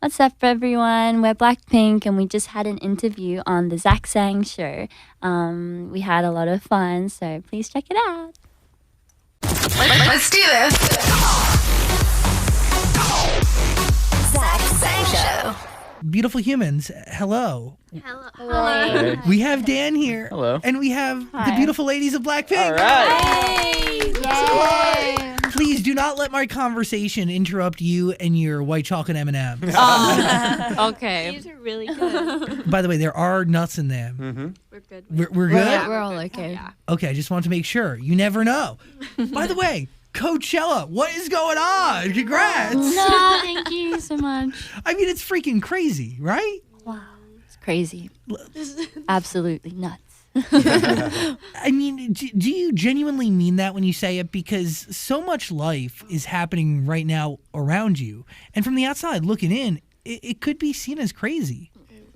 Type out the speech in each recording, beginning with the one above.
What's up, everyone? We're Blackpink, and we just had an interview on the Zach Sang show. We had a lot of fun, so please check it out. Let's do this. Zach Sang Show. Beautiful humans, hello. Hello. We have Dan here. Hello. And we have Hi. the beautiful ladies of Blackpink. All right. Yay! Please do not let my conversation interrupt you and your white chocolate M&Ms. Okay. These are really good. By the way, there are nuts in them. Mm-hmm. We're good. We're good? Yeah, we're all okay. Yeah. Okay, I just wanted to make sure. You never know. By the way, Coachella, what is going on? Congrats. No, thank you so much. I mean, it's freaking crazy, right? Wow, it's crazy. Absolutely nuts. I mean, do you genuinely mean that when you say it? Because so much life is happening right now around you. And from the outside looking in, it could be seen as crazy.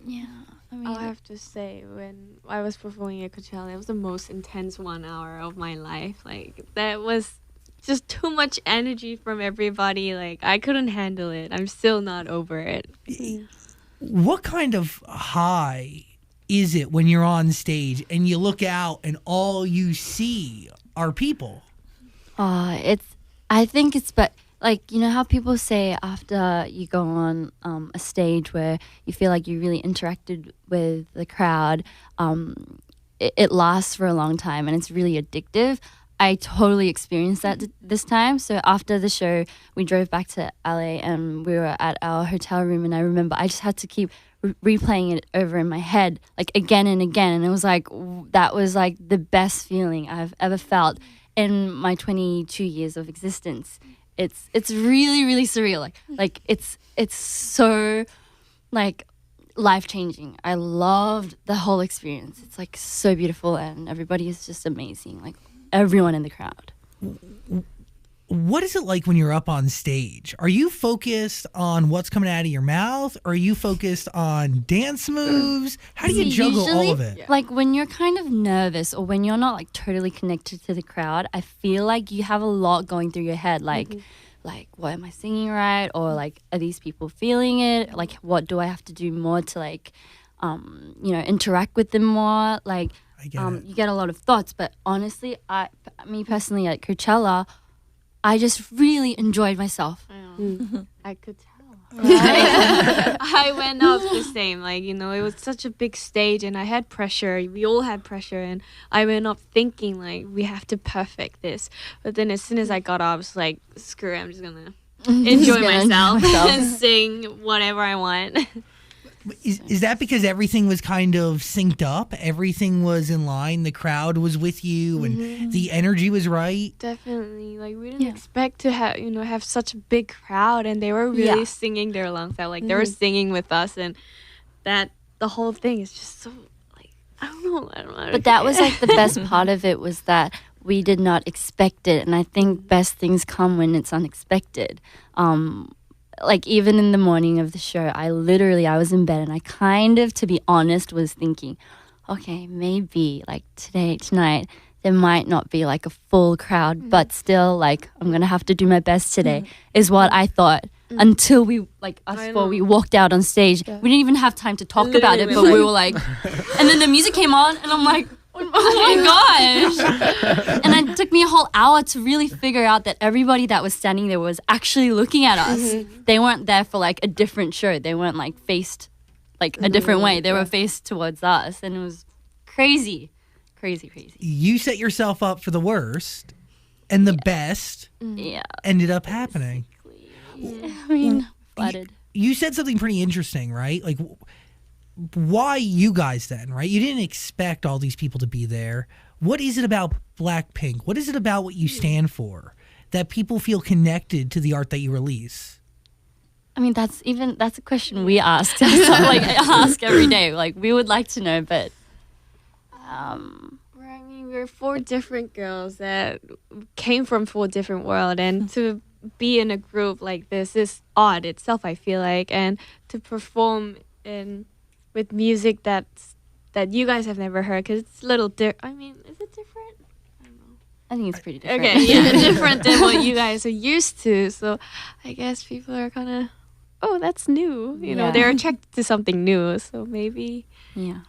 Yeah. I mean, I'll have to say, when I was performing at Coachella, it was the most intense 1 hour of my life. Like, that was just too much energy from everybody. Like, I couldn't handle it. I'm still not over it. What kind of high is it when you're on stage and you look out and all you see are people? I think it's, but like, you know how people say after you go on a stage where you feel like you really interacted with the crowd, it lasts for a long time and it's really addictive. I totally experienced that this time. So after the show, we drove back to LA and we were at our hotel room, and I remember I just had to keep replaying it over in my head, like again and again. And it was like, that was like the best feeling I've ever felt in my 22 years of existence. It's really, really surreal. Like it's so like life-changing. I loved the whole experience. It's like so beautiful, and everybody is just amazing. Like everyone in the crowd. What is it like when you're up on stage? Are you focused on what's coming out of your mouth? Or are you focused on dance moves? How do you juggle all of it? Like when you're kind of nervous or when you're not like totally connected to the crowd, I feel like you have a lot going through your head. Like, what am I singing right? Or like, are these people feeling it? Like, what do I have to do more to like, interact with them more? Like, you get a lot of thoughts. But honestly, me personally at Coachella, I just really enjoyed myself. I could tell. I went up the same. Like, it was such a big stage and I had pressure. We all had pressure. And I went up thinking, like, we have to perfect this. But then as soon as I got off, I was like, screw it, I'm just going to enjoy myself and sing whatever I want. Is that because everything was kind of synced up? Everything was in line. The crowd was with you, and the energy was right. Definitely. Like, we didn't expect to have such a big crowd, and they were really singing their lungs out. Like, they were singing with us, and the whole thing is just so, like, I don't know how to But that was like the best part of it, was that we did not expect it, and I think best things come when it's unexpected. Like, even in the morning of the show, I was in bed and I kind of, to be honest, was thinking, okay, maybe like tonight, there might not be like a full crowd, but still, like, I'm going to have to do my best today, is what I thought. Until we, like, we walked out on stage. We didn't even have time to talk about it, but we were like, and then the music came on and I'm like, oh my gosh. And it took me a whole hour to really figure out that everybody that was standing there was actually looking at us. They weren't there for like a different show. They weren't like faced like a different way. They were faced towards us, and it was crazy. You set yourself up for the worst, and the best ended up happening. I mean, flattered. You said something pretty interesting, right? Like, why you guys then, right? You didn't expect all these people to be there. What is it about Blackpink? What is it about what you stand for that people feel connected to the art that you release? I mean, that's a question we ask. Like, I ask every day. Like, we would like to know, but we're 4 different girls that came from 4 different worlds, and to be in a group like this is odd itself, I feel like, and to perform with music that you guys have never heard, because it's a little different. I mean, is it different? I don't know. I think it's pretty different. Okay, yeah, different than what you guys are used to. So I guess people are kind of oh, that's new. You know, Yeah. they're attracted to something new. So maybe, Yeah.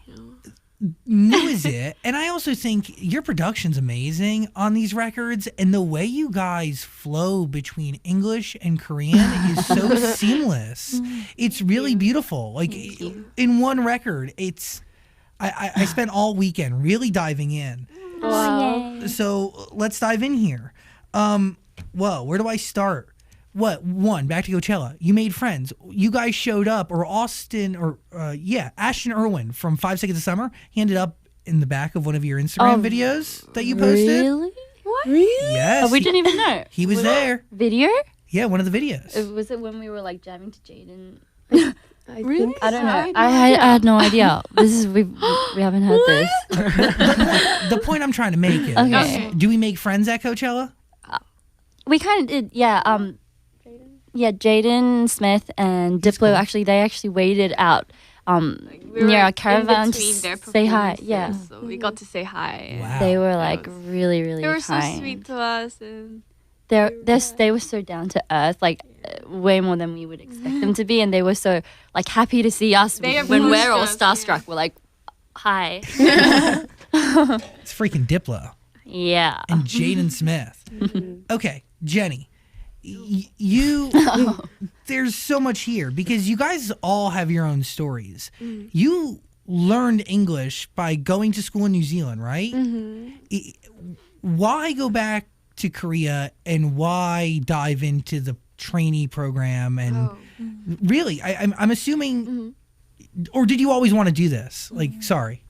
New is it. And I also think your production's amazing on these records, and the way you guys flow between English and Korean is so seamless. It's really beautiful. Like in one record, I spent all weekend really diving in. Wow. So let's dive in here. Whoa, where do I start? Back to Coachella. You made friends. You guys showed up, or Ashton Irwin from 5 Seconds of Summer. He ended up in the back of one of your Instagram videos that you posted. Really? Really? Yes. Oh, we didn't even know. He was there. Video? Yeah, one of the videos. Was it when we were like jamming to Jaden? Really? I don't know. I had no idea. We haven't heard this. The point I'm trying to make is, Okay. do we make friends at Coachella? We kind of did. Yeah. Yeah. Jaden Smith and Diplo. cool. Actually, they actually waited out. we Near were our in caravan to between their say hi. performances, Yeah. So we got to say hi. Wow. They were That like was- really, really They were so kind. sweet to us, and They were so down to earth, like way more than we would expect them to be, and they were so like happy to see us They when we're all approached us, starstruck. We're like, hi. It's freaking Diplo Yeah. and Jaden Smith. Okay, Jenny, you. There's so much here because you guys all have your own stories. You learned English by going to school in New Zealand, right? Why go back to Korea and why dive into the trainee program? And really, I'm assuming, or did you always want to do this? Like, sorry.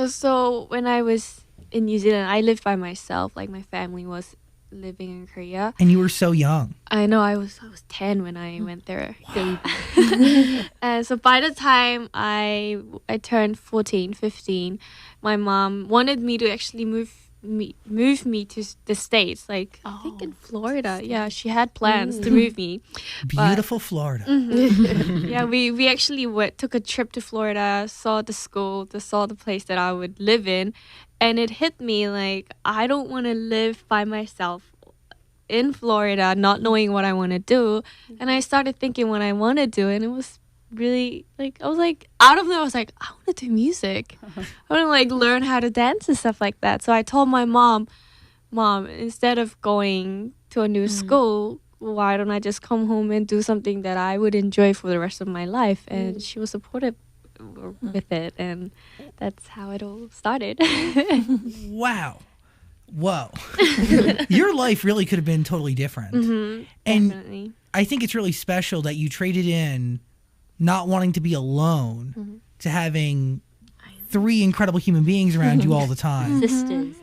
so when I was in New Zealand, I lived by myself. Like my family was living in Korea. And you were so young. I know I was 10 when I went there. And so by the time I turned 14, 15, my mom wanted me to actually move me to the States, like I think in Florida. Yeah, she had plans to move me. Beautiful Florida. Yeah, we actually took a trip to Florida, saw the school, saw the place that I would live in, and it hit me like I don't want to live by myself in Florida, not knowing what I want to do. And I started thinking what I want to do, and it was really like I was like out of there. I was like, I want to do music. I want to like learn how to dance and stuff like that. So I told my mom, instead of going to a new school, why don't I just come home and do something that I would enjoy for the rest of my life? And she was supportive with it, and that's how it all started. Wow. Whoa. Your life really could have been totally different. And Definitely. I think it's really special that you traded in not wanting to be alone to having 3 incredible human beings around you all the time. Sisters,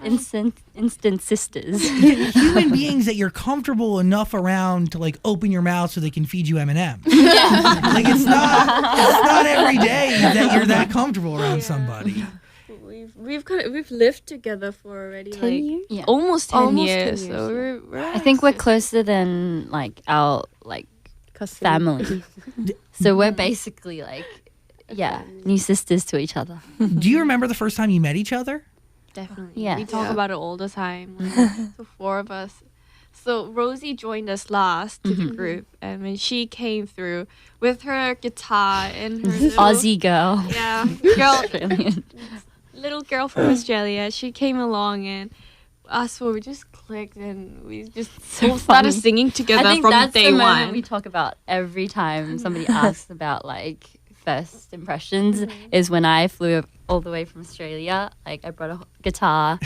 instant sisters. Human beings that you're comfortable enough around to like open your mouth so they can feed you M&Ms. Like it's not every day that you're that comfortable around somebody. We've lived together for already 10 like years? Yeah. almost 10 Almost 10 years. years, So yeah. we're I think we're closer than like our like Custody. family. So we're basically like new sisters to each other. Do you remember the first time you met each other? definitely. Yeah. We talk Yeah. about it all the time. Like, the 4 of us. So Rosie joined us last to the group, and when she came through with her guitar and her little, Aussie girl. yeah, girl, Australian. little girl from Australia, she came along and us 4 we just clicked and we just all started funny. singing together I think from that's day the moment one. we talk about every time somebody asks about like first impressions is when I flew all the way from Australia. Like I brought a guitar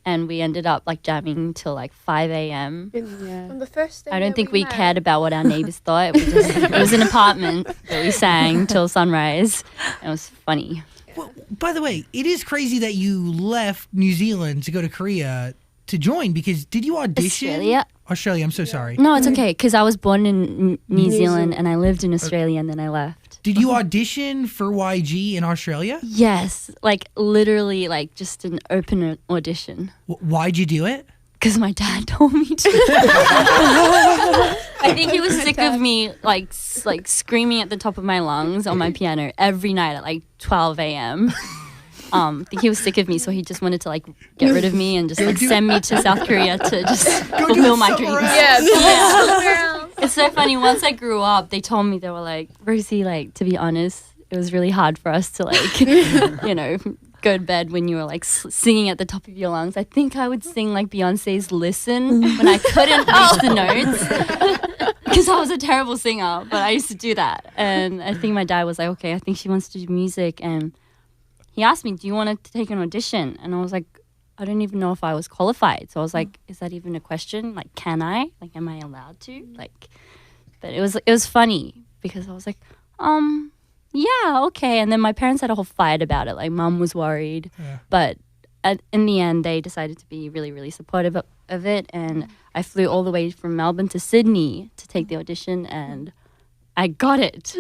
and we ended up like jamming till like 5 a.m. Yeah. From the first day I don't that think we met. cared about what our neighbors thought. It was an apartment that we sang till sunrise. And it was funny. Well, by the way, it is crazy that you left New Zealand to go to Korea to join because did you audition? Australia, I'm so sorry. No, it's okay because I was born in New Zealand and I lived in Australia and then I left. Did you audition for YG in Australia? Yes, like literally like just an open audition. Why'd you do it? Because my dad told me to. I think he was sick of me like screaming at the top of my lungs on my piano every night at like 12 a.m. I think he was sick of me, so he just wanted to like get rid of me and just like send me to South Korea to just fulfill my dreams. somewhere else. Yeah. It's so funny. Once I grew up, they told me, they were like, Rosie, like, to be honest, it was really hard for us to like, you know, go to bed when you were like singing at the top of your lungs. I think I would sing like Beyonce's Listen when I couldn't reach the notes because I was a terrible singer, but I used to do that. And I think my dad was like, okay, I think she wants to do music. And he asked me, do you want to take an audition? And I was like, I don't even know if I was qualified. So I was like, is that even a question? Like, can I? Like, am I allowed to? Like, but it was funny because I was like, yeah, okay. And then my parents had a whole fight about it. Like, mum was worried. Yeah. But in the end, they decided to be really, really supportive of it. And I flew all the way from Melbourne to Sydney to take the audition, and I got it.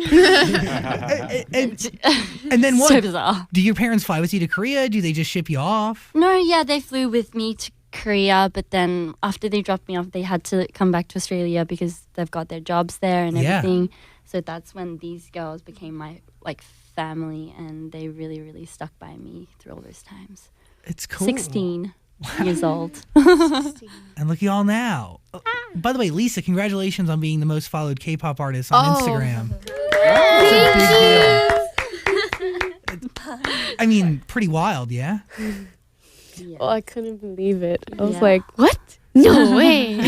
and then what? So bizarre. Do your parents fly with you to Korea? Do they just ship you off? No, yeah, they flew with me to Korea, but then after they dropped me off, they had to come back to Australia because they've got their jobs there and everything. So that's when these girls became my like family, and they really, really stuck by me through all those times. It's cool. 16 years old. And look at y'all now. Oh, by the way, Lisa, congratulations on being the most followed K-pop artist on Instagram. I mean, pretty wild, yeah? Yeah. Oh, I couldn't believe it. I was Yeah. like, what? No way. No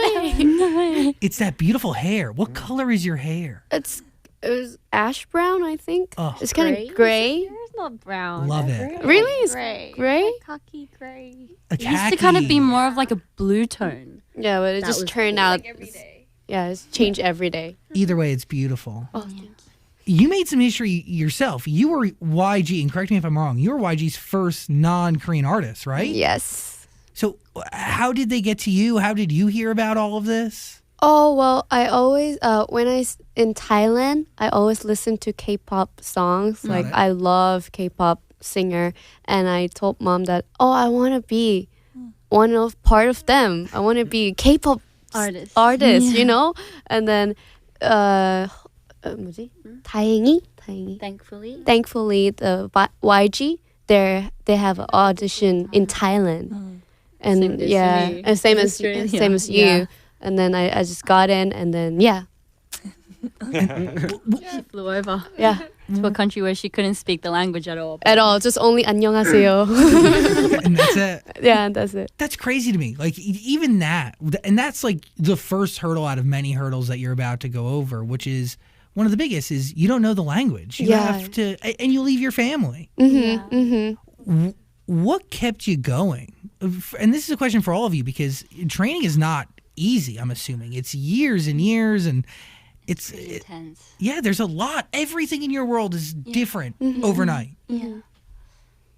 way. No way. It's that beautiful hair. What color is your hair? It was ash brown, I think. Oh. It's kind of gray. It's not brown. Love it. Really? It's Gray. gray? Cocky gray. A It used to kind of be khaki. more of like a blue tone. Yeah, but it That just was turned cool. out. Every day. Yeah, it's changed every day. Either way, it's beautiful. Oh, Yeah. You made some history yourself. You were YG, and correct me if I'm wrong, you were YG's first non-Korean artist, right? yes. So how did they get to you? How did you hear about all of this? Oh, well, I always, in Thailand, I always listen to K-pop songs. Like, it. I love K-pop singer. And I told mom that, I want to be part of them. I want to be a K-pop Artist. you know? And then, 뭐지? 다행히. Thankfully, the YG, they have an audition in Thailand. And Same as yeah, me. and same as Australia. same as you. Yeah. And then I just got in, and then yeah. She flew over Yeah, to a country where she couldn't speak the language at all. at all. Just only 안녕하세요. And that's it. Yeah, that's it. That's crazy to me. Like even that, and that's like the first hurdle out of many hurdles that you're about to go over, which is one of the biggest. Is you don't know the language. You Yeah. have to, and you leave your family. What kept you going? And this is a question for all of you because training is not easy. I'm assuming it's years and years, and it's Intense. yeah. There's a lot. Everything in your world is different overnight. Yeah.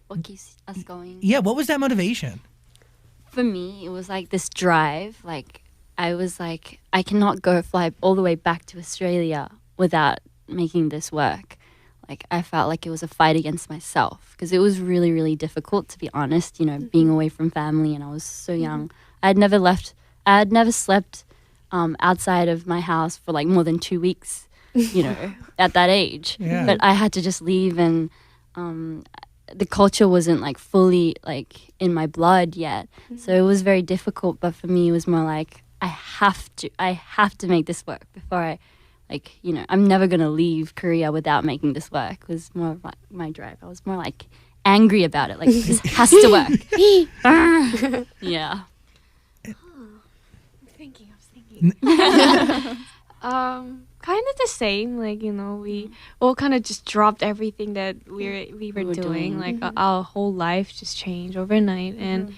What keeps us going? Yeah. What was that motivation? For me, it was like this drive. Like, I was like, I cannot fly all the way back to Australia without making this work. Like, I felt like it was a fight against myself because it was really, really difficult, to be honest, you know, being away from family, and I was so young. I had never slept outside of my house for like more than 2 weeks, you know, at that age. Yeah. But I had to just leave, and the culture wasn't like fully like in my blood yet. So it was very difficult. But for me, it was more like, I have to make this work before I, like, you know, I'm never going to leave Korea without making this work. It was more of my drive. I was more like angry about it. Like, this has to work. Yeah. Kind of the same. Like, you know, we all kind of just dropped everything that we were doing. Like, our whole life just changed overnight, and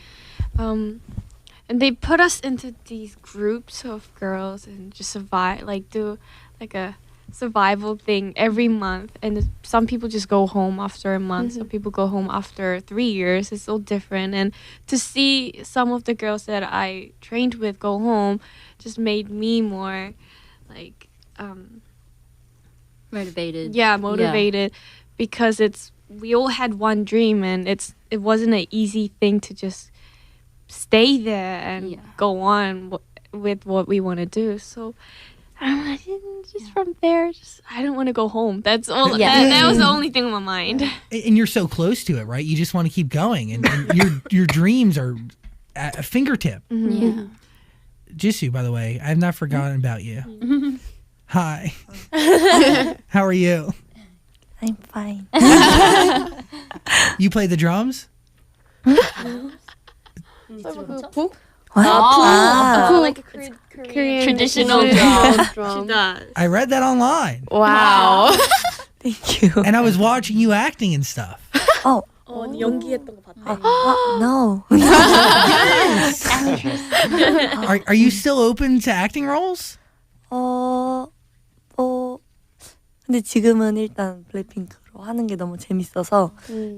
they put us into these groups of girls and just survive, like do like a survival thing every month. And some people just go home after a month. Some people go home after 3 years. It's all different. And to see some of the girls that I trained with go home just made me more like motivated because we all had one dream, and it wasn't an easy thing to just stay there and go on with what we want to do. So from there, I don't want to go home. That's all. That was the only thing on my mind. And you're so close to it, right? You just want to keep going, and your dreams are at a fingertip. Yeah. Jisoo, by the way, I have not forgotten about you. Hi. How are you? I'm fine. You play the drums? Like a Korean traditional drum. She does. I read that online. Wow. Thank you. And I was watching you acting and stuff. Oh, 연기했던 거 봤대. no. Are you still open to acting roles? 근데 지금은 일단 블랙핑크로 하는 게 너무 재밌어서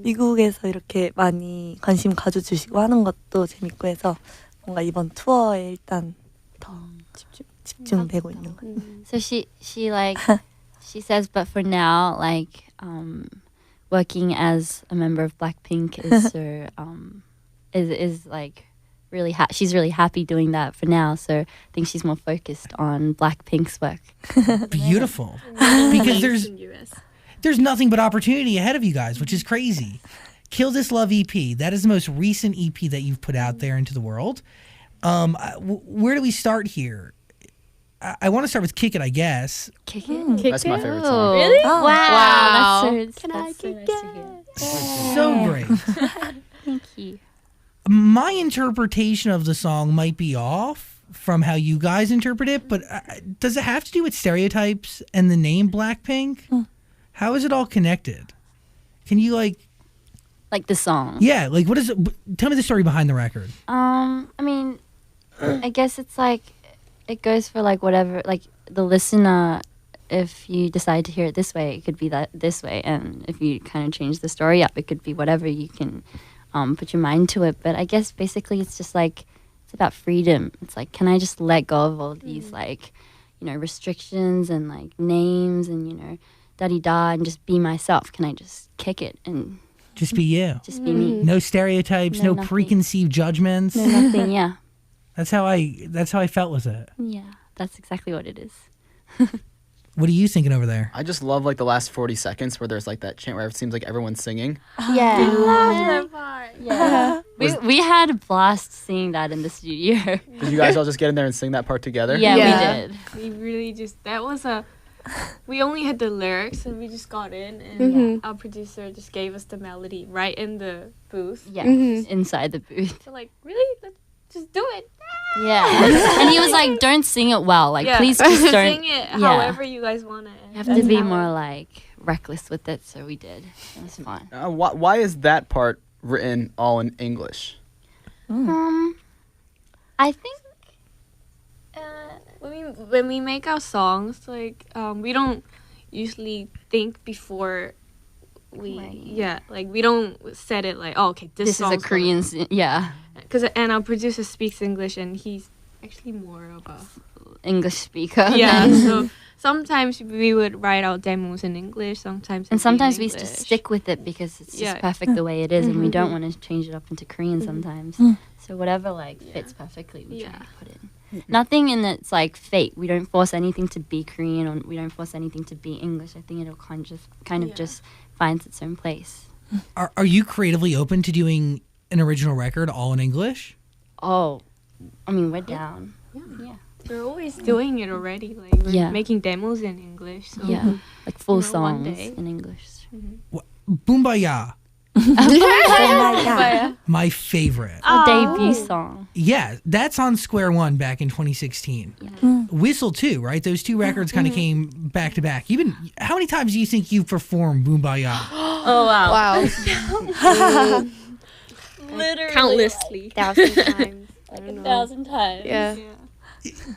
미국에서 이렇게 많이 관심 가져주시고 하는 것도 재밌고 해서 뭔가 이번 투어에 일단 더 집중되고 있는 것 같아요. So she like she says, but for now, like working as a member of BLACKPINK is her is like really she's really happy doing that for now. So I think she's more focused on BLACKPINK's work. Beautiful. Because there's nothing but opportunity ahead of you guys, which is crazy. Kill This Love EP. That is the most recent EP that you've put out there into the world. Where do we start here? I want to start with Kick It, I guess. Kick it. That's my favorite song. Really? Wow. Wow. That's so, Can I that's so kick nice to hear. So great. Thank you. My interpretation of the song might be off from how you guys interpret it, but does it have to do with stereotypes and the name BLACKPINK? How is it all connected? Can you like the song? Yeah, like what is it? Tell me the story behind the record. I mean, I guess it's like it goes for like whatever, like the listener. If you decide to hear it this way, it could be that this way, and if you kind of change the story up, it could be whatever. You can put your mind to it. But I guess basically it's just like it's about freedom. It's like, can I just let go of all these like, restrictions and like names and da-di-da and just be myself? Can I just kick it and Just be you. just be me? No stereotypes, no nothing. preconceived judgments. No, nothing. Yeah, That's how I felt with it. yeah. That's exactly what it is. What are you thinking over there? I just love like the last 40 seconds where there's like that chant where it seems like everyone's singing. Yeah. that part. Yeah. we had a blast seeing that in the studio. Did you guys all just get in there and sing that part together? Yeah, Yeah. we did. We really just we only had the lyrics and we just got in and our producer just gave us the melody right in the booth. Yeah, inside the booth. So like, really? Let's just do it. Yeah. And he was like, don't sing it well. Like, Yeah. please just don't. Sing it yeah. however you guys want it. You have to be more like reckless with it. So we did. It was fun. Why is that part written all in English? I think when we make our songs, like we don't usually think before we we don't set it like, oh, okay, this is a Korean. Yeah. And our producer speaks English and he's actually more of a English speaker. yeah. So sometimes we would write out demos in English. Sometimes And it'd be sometimes in we just English. stick with it because it's just Yeah. perfect the way it is, and we don't want to change it up into Korean sometimes. So whatever like fits perfectly, we try to put in. Nothing in it's like fate. We don't force anything to be Korean, or we don't force anything to be English. I think it'll kind of just finds its own place. Are you creatively open to doing an original record all in English? Oh, I mean, we're down. Yeah. We're always doing it already. Like we're making demos in English. So Yeah, like full one songs day. in English. Boombayah, Oh my favorite. Our debut song. Yeah, that's on Square One back in 2016. Whistle too, right? Those two records kind of came back to back. Even how many times do you think you've performed Boombayah? Oh wow! Wow. Literally countlessly. 1,000 times. I don't know. 1,000 times. Yeah.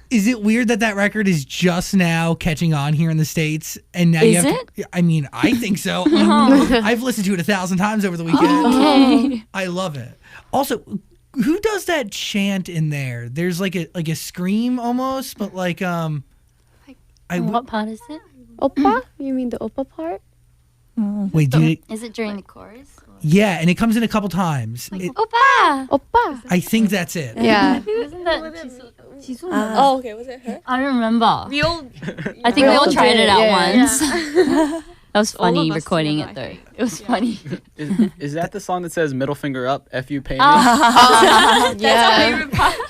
Is it weird that record is just now catching on here in the States? And now you Is have to, I mean, I think so. I've listened to it 1,000 times over the weekend. Okay. I love it. Also, who does that chant in there? There's like a scream almost, but like What part is it? Oppa? You mean the oppa part? wait, Is it during the chorus? yeah, and it comes in a couple times. Oppa! Oppa. I think that's it. Yeah. Isn't that Oh, okay. Was it her? I don't remember. We all. I think we all all tried did, it out yeah. once. That was All of funny us recording together, it though. I think. It was funny. Is that the song that says middle finger up, F you pay me? Yeah.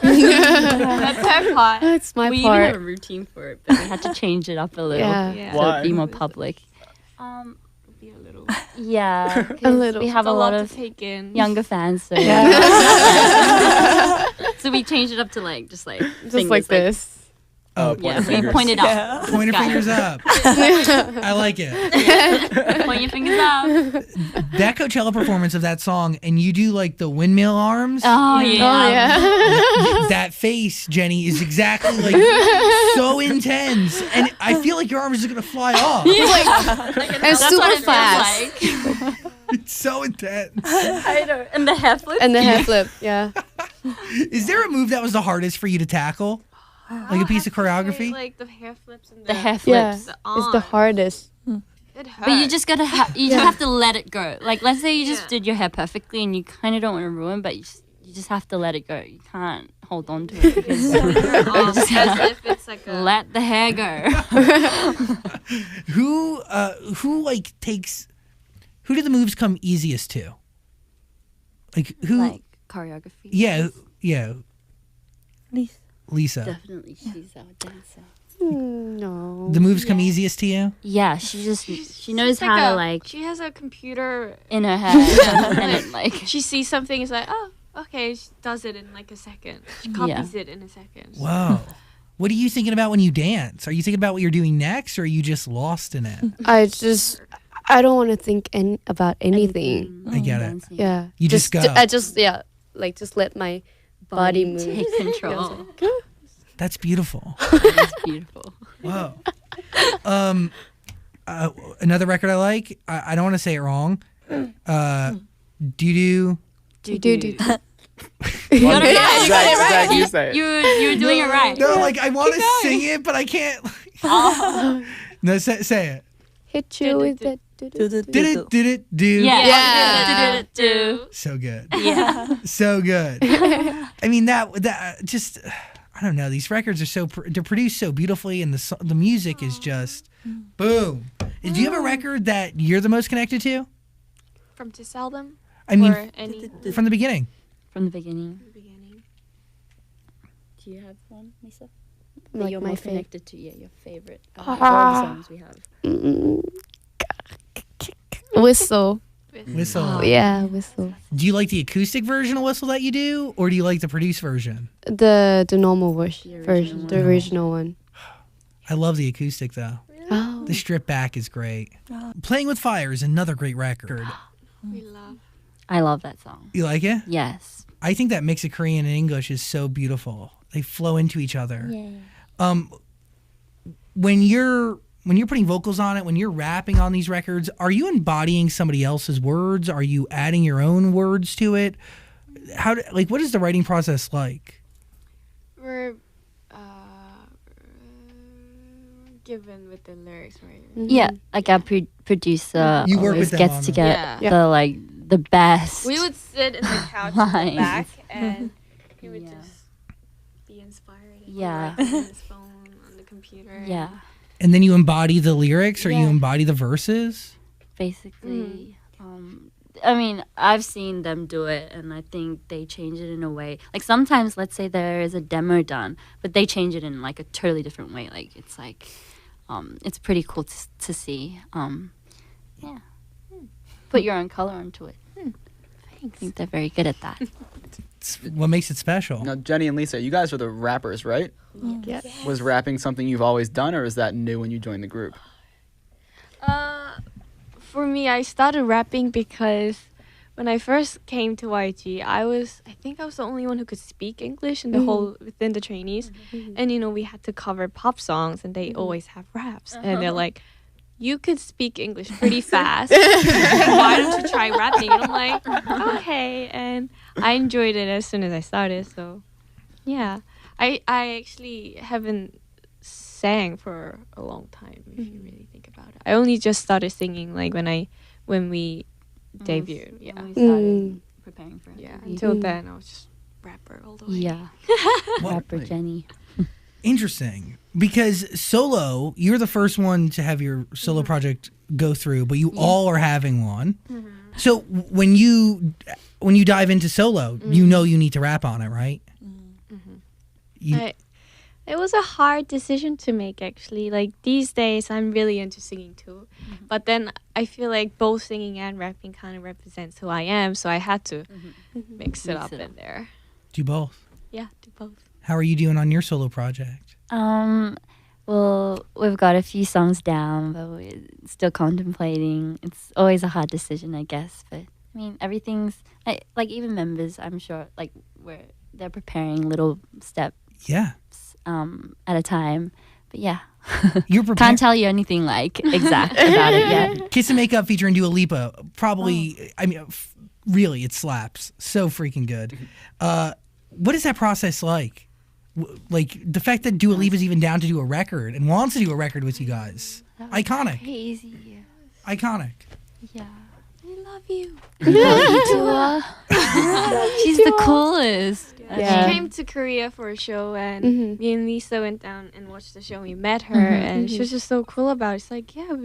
That's her part. That's my we even have part. a routine for it, but we had to change it up a little Yeah. Yeah. to Why? be more public. Be a little. Yeah, 'cause A little. we have It's a lot to of take in. younger fans, so so we changed it up to like just like Just like this. Oh, Yeah, pointer we fingers. pointed up. Point your fingers up. I like it. Point your fingers up. That Coachella performance of that song, and you do like the windmill arms. Oh yeah. That face, Jenny, is exactly like so intense, and I feel like your arm is just gonna fly off. And That's super what it feels fast. It's so intense. I know. And the hair flip. And the head flip. Yeah. Is there a move that was the hardest for you to tackle? Like a piece of choreography? Like the hair flips and The hair Yeah. flips. It's the hardest. It hurts. But you just gotta you just have to let it go. Like let's say you just did your hair perfectly and you kind of don't want to ruin, but you just have to let it go. You can't hold on to it because as if it's like a. let the hair go. Who like takes? Who do the moves come easiest to? Like who? Like choreography. yeah. Please. Lisa. Definitely, she's our dancer. No. The moves come easiest to you. Yeah, she knows She's how to like She has a computer. in her head and it like She sees something. It's like, oh, okay. She does it in like a second. She copies it in a second. Whoa. What are you thinking about when you dance? Are you thinking about what you're doing next, or are you just lost in it? I don't want to think about anything. I get it. dancing. Yeah. You just go. I just let my body move. take control. That's beautiful. That's beautiful. Whoa. Another record I like. I don't want to say it wrong. Do. Do. Zach, you say it. You were doing it right. No, like I want to sing it, but I can't. No, say it. Hit you with that. Did it do? Yeah. Do. So good. Yeah. So good. I mean that just I don't know. These records are they're produced so beautifully, and the music is just boom. Do you have a record that you're the most connected to? From to sell them. I mean, Or any from the beginning. From the beginning. beginning. Do you have one, Lisa? Like you're my more favorite. connected to, your favorite. All the songs we have. Whistle. Whistle. Oh, yeah, whistle. Do you like the acoustic version of Whistle that you do, or do you like the produced version? The normal version, one. the original one. I love the acoustic though. Oh. The strip back is great. Playing with Fire is another great record. We love. I love that song. You like it? Yes. I think that mix of Korean and English is so beautiful. They flow into each other. Yeah. When you're putting vocals on it, when you're rapping on these records, are you embodying somebody else's words? Are you adding your own words to it? What is the writing process like? We're given with the lyrics, right? Yeah, like our producer You work always with them on gets to them. get the best. We would sit in the couch in the Lines. back, and he would just be inspired. And Yeah. write on his phone, on the computer. Yeah, And then you embody the lyrics, or you Yeah. embody the verses? basically. I mean, I've seen them do it, and I think they change it in a way. Like sometimes, let's say there is a demo done, but they change it in like a totally different way. Like it's like, it's pretty cool to see. Yeah, put your own color into it. I think they're very good at that. It's what makes it special. Now, Jenny and Lisa, you guys are the rappers, right? Yes. Was rapping something you've always done, or is that new when you joined the group? For me, I started rapping because when I first came to YG, I think I was the only one who could speak English in the whole within the trainees, and we had to cover pop songs, and they always have raps, and they're like, "You could speak English pretty fast. Why don't you try rapping?" And I'm like, "Okay," and I enjoyed it as soon as I started. So, yeah, I actually haven't sang for a long time, if you really think about it. I only just started singing like when we debuted. Yeah. When we started preparing for it. Yeah. Until then, I was just rapper all the way. Yeah. Well, Rapper Jenny. interesting. Because solo, you're the first one to have your solo project go through, but you all are having one. So when you dive into solo, you know you need to rap on it, right? It was a hard decision to make, actually. Like, these days, I'm really into singing too. But then I feel like both singing and rapping kind of represents who I am, so I had to mix it up in there. Do both. Yeah, do both. How are you doing on your solo project? Well, we've got a few songs down, but we're still contemplating. It's always a hard decision, I guess. But I mean, everything's like even members. I'm sure like they're preparing little steps. Yeah. At a time. But yeah. You're Can't tell you anything like exact about it yet. Kiss and Make Up featuring Dua Lipa. Probably, I mean, really, it slaps. So freaking good. What is that process like? Like, the fact that Dua Lipa's even down to do a record and wants to do a record with you guys. Iconic. Crazy. Iconic. Yeah. I love you. She's the coolest. She came to Korea for a show, and me and Lisa went down and watched the show. We met her, and she was just so cool about it. It's like, yeah,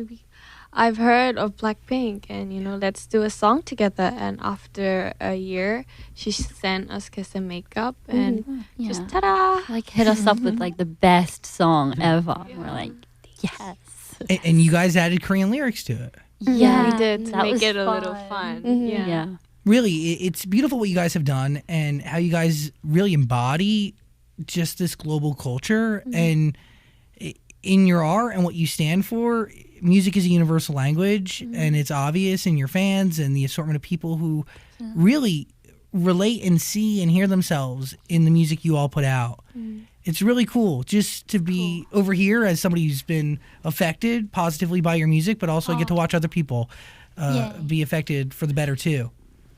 I've heard of BLACKPINK, and let's do a song together. And after a year, she sent us Kiss and Make Up, and just ta-da! Like hit us up with like the best song ever. Yeah. We're like, yes. And you guys added Korean lyrics to it. Yeah, we did to that make was it a fun. little fun. Yeah. Really, it's beautiful what you guys have done and how you guys really embody just this global culture. And in your art and what you stand for, music is a universal language, and it's obvious in your fans and the assortment of people who really relate and see and hear themselves in the music you all put out. It's really cool just to be over here as somebody who's been affected positively by your music, but also get to watch other people be affected for the better too.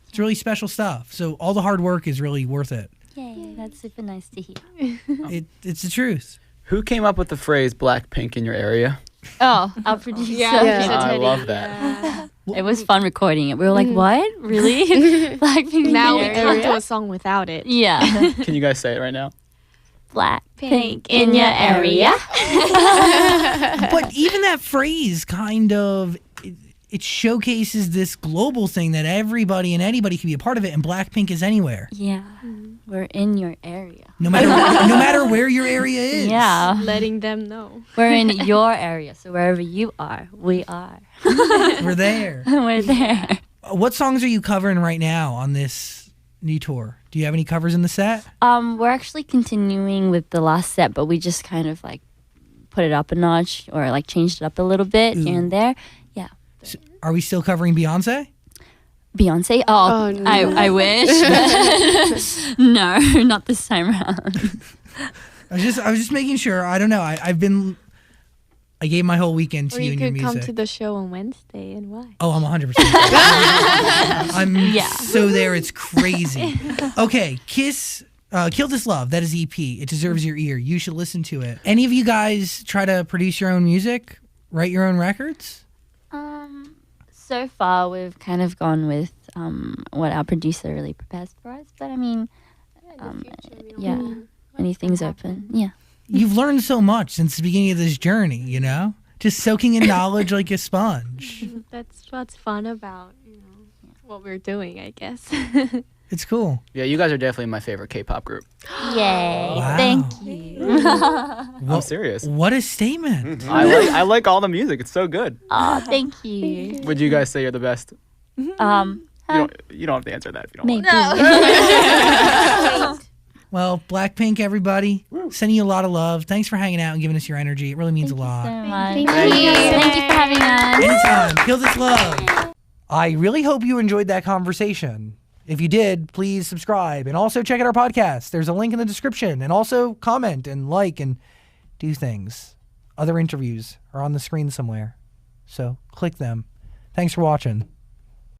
It's really special stuff. So all the hard work is really worth it. Yay, that's super nice to hear. It's the truth. Who came up with the phrase "BLACKPINK" in your area? Oh, our producer. I love that. It was fun recording it. We were like, what? Really? BLACKPINK. Now we can't do a song without it. Yeah. Can you guys say it right now? BLACKPINK in your area. But even that phrase kind of it showcases this global thing that everybody and anybody can be a part of it, and BLACKPINK is anywhere. Yeah. We're in your area. No matter where your area is. Yeah. Letting them know. We're in your area, so wherever you are, we are. We're there. We're there. What songs are you covering right now on this new tour? Do you have any covers in the set? We're actually continuing with the last set, but we just kind of like put it up a notch or like changed it up a little bit here and there. Yeah. So are we still covering Beyonce? Beyonce? Oh, no. I wish. No, not this time around. I was just making sure. I don't know. I gave my whole weekend to you and your music. Or you could come to the show on Wednesday and watch. Oh, I'm 100%. I'm so there. It's crazy. Okay, Kiss, Kill This Love. That is EP. It deserves your ear. You should listen to it. Any of you guys try to produce your own music? Write your own records? So far, we've kind of gone with what our producer really prepares for us. But I mean, anything's open. Yeah. You've learned so much since the beginning of this journey, just soaking in knowledge like a sponge. That's what's fun about, what we're doing, I guess. It's cool. Yeah, you guys are definitely my favorite K-pop group. Yay. Wow. Thank you. I'm serious. What a statement. I like all the music. It's so good. Oh, thank you. Would you guys say you're the best? You don't have to answer that if you don't Maybe. want. Well, BLACKPINK, everybody, sending you a lot of love. Thanks for hanging out and giving us your energy. It really means a lot. So much. Thank you. Thank you for having us. Anytime. Kill This Love. I really hope you enjoyed that conversation. If you did, please subscribe and also check out our podcast. There's a link in the description, and also comment and like and do things. Other interviews are on the screen somewhere, so click them. Thanks for watching.